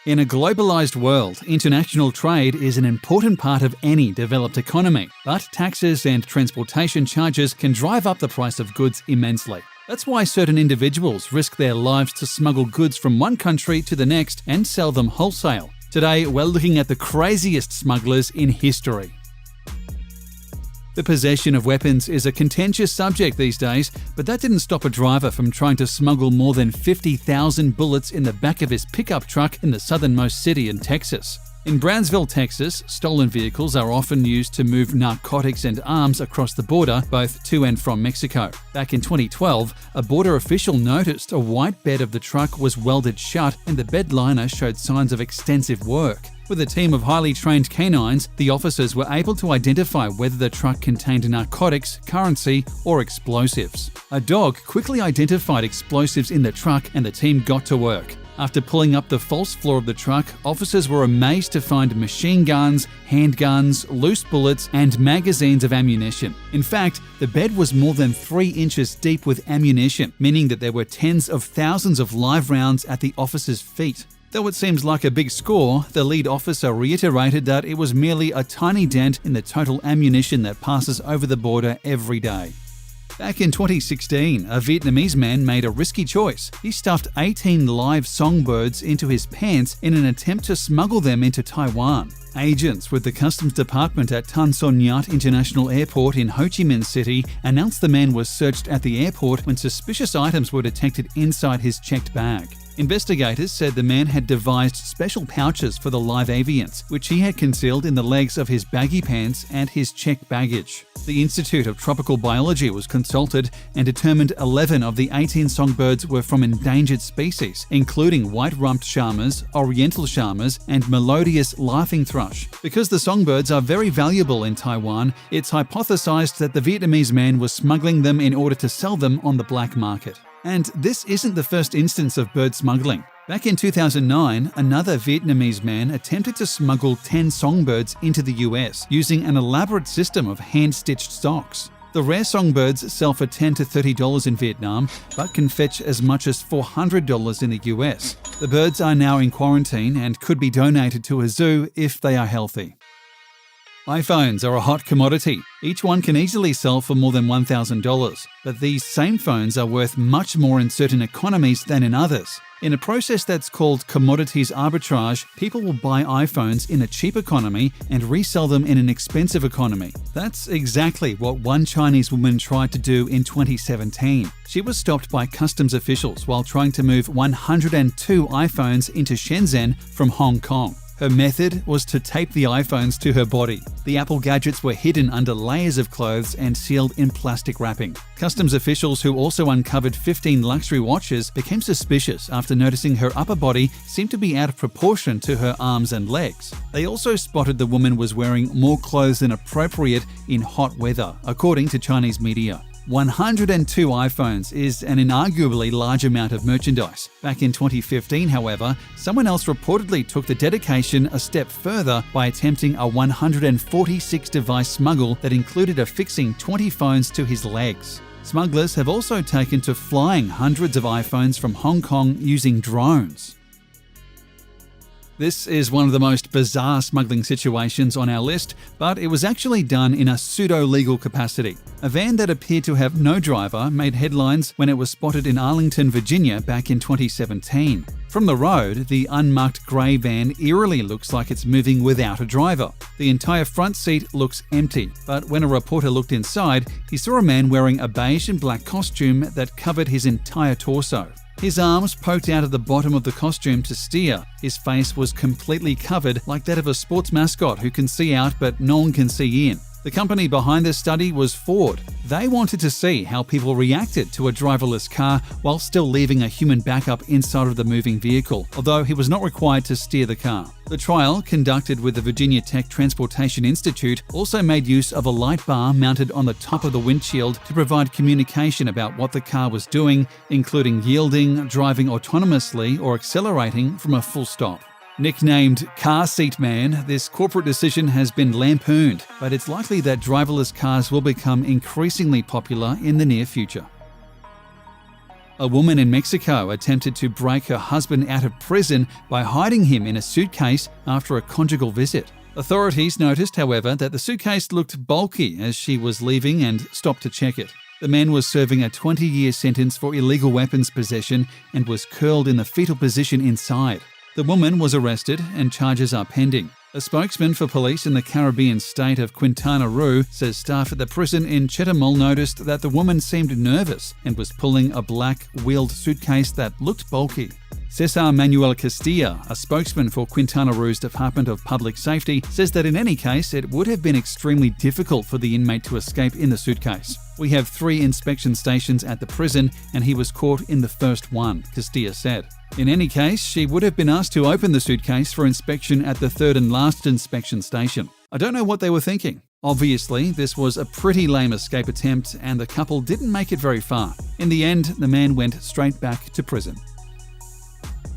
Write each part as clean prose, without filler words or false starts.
In a globalized world, international trade is an important part of any developed economy, but taxes and transportation charges can drive up the price of goods immensely. That's why certain individuals risk their lives to smuggle goods from one country to the next and sell them wholesale. Today, we're looking at the craziest smugglers in history. The possession of weapons is a contentious subject these days, but that didn't stop a driver from trying to smuggle more than 50,000 bullets in the back of his pickup truck in the southernmost city in Texas. In Brownsville, Texas, stolen vehicles are often used to move narcotics and arms across the border, both to and from Mexico. Back in 2012, a border official noticed a white bed of the truck was welded shut and the bed liner showed signs of extensive work. With a team of highly trained canines, the officers were able to identify whether the truck contained narcotics, currency, or explosives. A dog quickly identified explosives in the truck and the team got to work. After pulling up the false floor of the truck, officers were amazed to find machine guns, handguns, loose bullets, and magazines of ammunition. In fact, the bed was more than 3 inches deep with ammunition, meaning that there were tens of thousands of live rounds at the officers' feet. Though it seems like a big score, the lead officer reiterated that it was merely a tiny dent in the total ammunition that passes over the border every day. Back in 2016, a Vietnamese man made a risky choice. He stuffed 18 live songbirds into his pants in an attempt to smuggle them into Taiwan. Agents with the Customs Department at Tan Son Nhat International Airport in Ho Chi Minh City announced the man was searched at the airport when suspicious items were detected inside his checked bag. Investigators said the man had devised special pouches for the live avians, which he had concealed in the legs of his baggy pants and his checked baggage. The Institute of Tropical Biology was consulted and determined 11 of the 18 songbirds were from endangered species, including white-rumped shamas, oriental shamas, and melodious laughing thrush. Because the songbirds are very valuable in Taiwan, it's hypothesized that the Vietnamese man was smuggling them in order to sell them on the black market. And this isn't the first instance of bird smuggling. Back in 2009, another Vietnamese man attempted to smuggle 10 songbirds into the US using an elaborate system of hand-stitched socks. The rare songbirds sell for $10 to $30 in Vietnam, but can fetch as much as $400 in the US. The birds are now in quarantine and could be donated to a zoo if they are healthy. iPhones are a hot commodity. Each one can easily sell for more than $1,000, but these same phones are worth much more in certain economies than in others. In a process that's called commodities arbitrage, people will buy iPhones in a cheap economy and resell them in an expensive economy. That's exactly what one Chinese woman tried to do in 2017. She was stopped by customs officials while trying to move 102 iPhones into Shenzhen from Hong Kong. Her method was to tape the iPhones to her body. The Apple gadgets were hidden under layers of clothes and sealed in plastic wrapping. Customs officials who also uncovered 15 luxury watches became suspicious after noticing her upper body seemed to be out of proportion to her arms and legs. They also spotted the woman was wearing more clothes than appropriate in hot weather, according to Chinese media. 102 iPhones is an inarguably large amount of merchandise. Back in 2015, however, someone else reportedly took the dedication a step further by attempting a 146-device smuggle that included affixing 20 phones to his legs. Smugglers have also taken to flying hundreds of iPhones from Hong Kong using drones. This is one of the most bizarre smuggling situations on our list, but it was actually done in a pseudo-legal capacity. A van that appeared to have no driver made headlines when it was spotted in Arlington, Virginia back in 2017. From the road, the unmarked grey van eerily looks like it's moving without a driver. The entire front seat looks empty, but when a reporter looked inside, he saw a man wearing a beige and black costume that covered his entire torso. His arms poked out of the bottom of the costume to steer. His face was completely covered like that of a sports mascot who can see out but no one can see in. The company behind this study was Ford. They wanted to see how people reacted to a driverless car while still leaving a human backup inside of the moving vehicle, although he was not required to steer the car. The trial, conducted with the Virginia Tech Transportation Institute, also made use of a light bar mounted on the top of the windshield to provide communication about what the car was doing, including yielding, driving autonomously, or accelerating from a full stop. Nicknamed Car Seat Man, this corporate decision has been lampooned, but it's likely that driverless cars will become increasingly popular in the near future. A woman in Mexico attempted to break her husband out of prison by hiding him in a suitcase after a conjugal visit. Authorities noticed, however, that the suitcase looked bulky as she was leaving and stopped to check it. The man was serving a 20-year sentence for illegal weapons possession and was curled in the fetal position inside. The woman was arrested and charges are pending. A spokesman for police in the Caribbean state of Quintana Roo says staff at the prison in Chetumal noticed that the woman seemed nervous and was pulling a black, wheeled suitcase that looked bulky. Cesar Manuel Castilla, a spokesman for Quintana Roo's Department of Public Safety, says that in any case, it would have been extremely difficult for the inmate to escape in the suitcase. We have 3 inspection stations at the prison, and he was caught in the first one, Castilla said. In any case, she would have been asked to open the suitcase for inspection at the 3rd and last inspection station. I don't know what they were thinking. Obviously, this was a pretty lame escape attempt, and the couple didn't make it very far. In the end, the man went straight back to prison.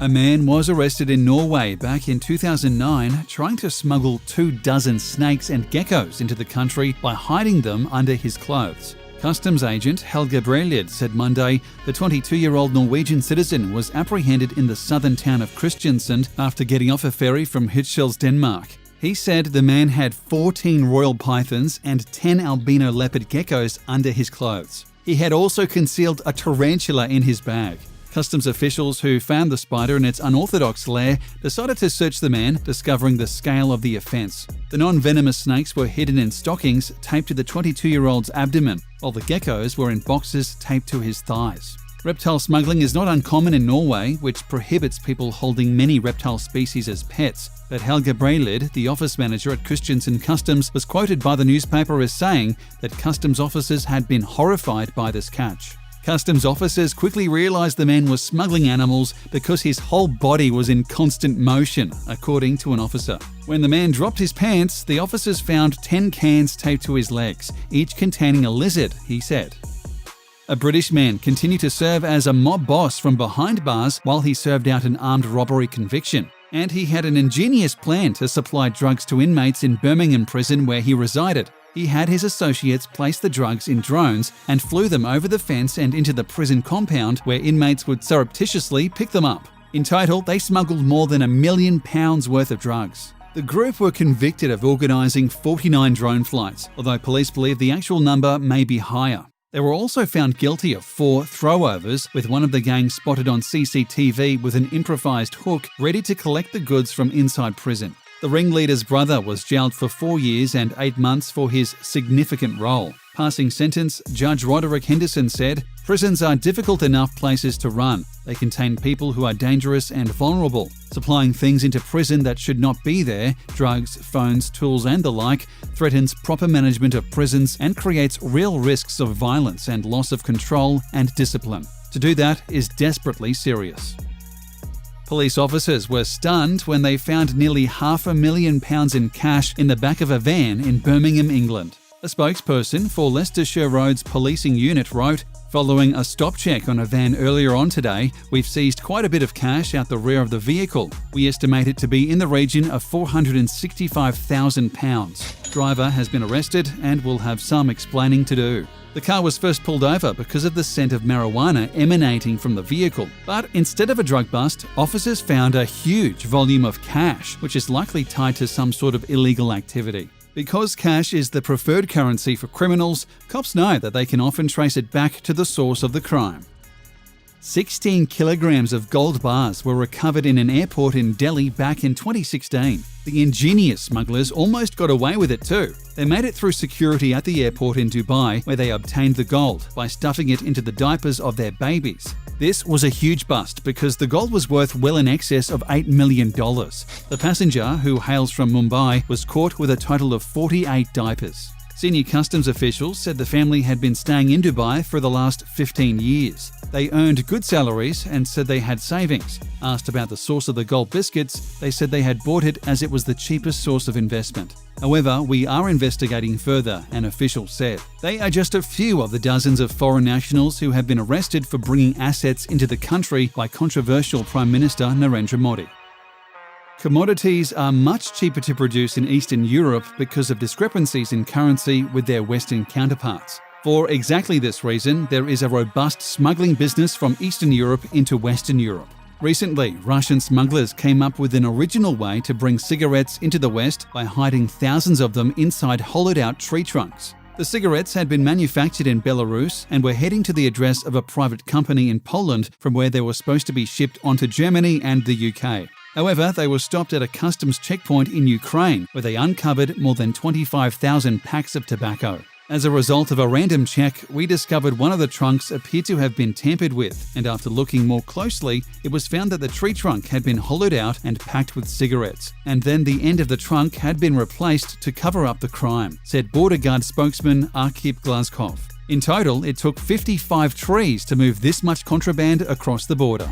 A man was arrested in Norway back in 2009 trying to smuggle 24 snakes and geckos into the country by hiding them under his clothes. Customs agent Helge Brelid said Monday the 22-year-old Norwegian citizen was apprehended in the southern town of Kristiansand after getting off a ferry from Hirtshals, Denmark. He said the man had 14 royal pythons and 10 albino leopard geckos under his clothes. He had also concealed a tarantula in his bag. Customs officials who found the spider in its unorthodox lair decided to search the man, discovering the scale of the offence. The non-venomous snakes were hidden in stockings taped to the 22-year-old's abdomen, while the geckos were in boxes taped to his thighs. Reptile smuggling is not uncommon in Norway, which prohibits people holding many reptile species as pets. But Helge Brelid, the office manager at Kristiansand Customs, was quoted by the newspaper as saying that customs officers had been horrified by this catch. Customs officers quickly realised the man was smuggling animals because his whole body was in constant motion, according to an officer. When the man dropped his pants, the officers found 10 cans taped to his legs, each containing a lizard, he said. A British man continued to serve as a mob boss from behind bars while he served out an armed robbery conviction. And he had an ingenious plan to supply drugs to inmates in Birmingham prison where he resided. He had his associates place the drugs in drones and flew them over the fence and into the prison compound where inmates would surreptitiously pick them up. In total, they smuggled more than £1 million worth of drugs. The group were convicted of organising 49 drone flights, although police believe the actual number may be higher. They were also found guilty of 4 throwovers, with one of the gang spotted on CCTV with an improvised hook ready to collect the goods from inside prison. The ringleader's brother was jailed for 4 years and 8 months for his significant role. Passing sentence, Judge Roderick Henderson said, "Prisons are difficult enough places to run. They contain people who are dangerous and vulnerable. Supplying things into prison that should not be there, drugs, phones, tools and the like, threatens proper management of prisons and creates real risks of violence and loss of control and discipline. To do that is desperately serious." Police officers were stunned when they found nearly £500,000 in cash in the back of a van in Birmingham, England. A spokesperson for Leicestershire Road's policing unit wrote, "Following a stop check on a van earlier on today, we've seized quite a bit of cash out the rear of the vehicle. We estimate it to be in the region of £465,000. Driver has been arrested and will have some explaining to do." The car was first pulled over because of the scent of marijuana emanating from the vehicle. But instead of a drug bust, officers found a huge volume of cash, which is likely tied to some sort of illegal activity. Because cash is the preferred currency for criminals, cops know that they can often trace it back to the source of the crime. 16 kilograms of gold bars were recovered in an airport in Delhi back in 2016. The ingenious smugglers almost got away with it too. They made it through security at the airport in Dubai, where they obtained the gold by stuffing it into the diapers of their babies. This was a huge bust because the gold was worth well in excess of $8 million. The passenger, who hails from Mumbai, was caught with a total of 48 diapers. Senior customs officials said the family had been staying in Dubai for the last 15 years. They earned good salaries and said they had savings. Asked about the source of the gold biscuits, they said they had bought it as it was the cheapest source of investment. However, we are investigating further, an official said. They are just a few of the dozens of foreign nationals who have been arrested for bringing assets into the country by controversial Prime Minister Narendra Modi. Commodities are much cheaper to produce in Eastern Europe because of discrepancies in currency with their Western counterparts. For exactly this reason, there is a robust smuggling business from Eastern Europe into Western Europe. Recently, Russian smugglers came up with an original way to bring cigarettes into the West by hiding thousands of them inside hollowed-out tree trunks. The cigarettes had been manufactured in Belarus and were heading to the address of a private company in Poland from where they were supposed to be shipped onto Germany and the UK. However, they were stopped at a customs checkpoint in Ukraine where they uncovered more than 25,000 packs of tobacco. As a result of a random check, we discovered one of the trunks appeared to have been tampered with, and after looking more closely, it was found that the tree trunk had been hollowed out and packed with cigarettes, and then the end of the trunk had been replaced to cover up the crime, said Border Guard spokesman Arkhip Glazkov. In total, it took 55 trees to move this much contraband across the border.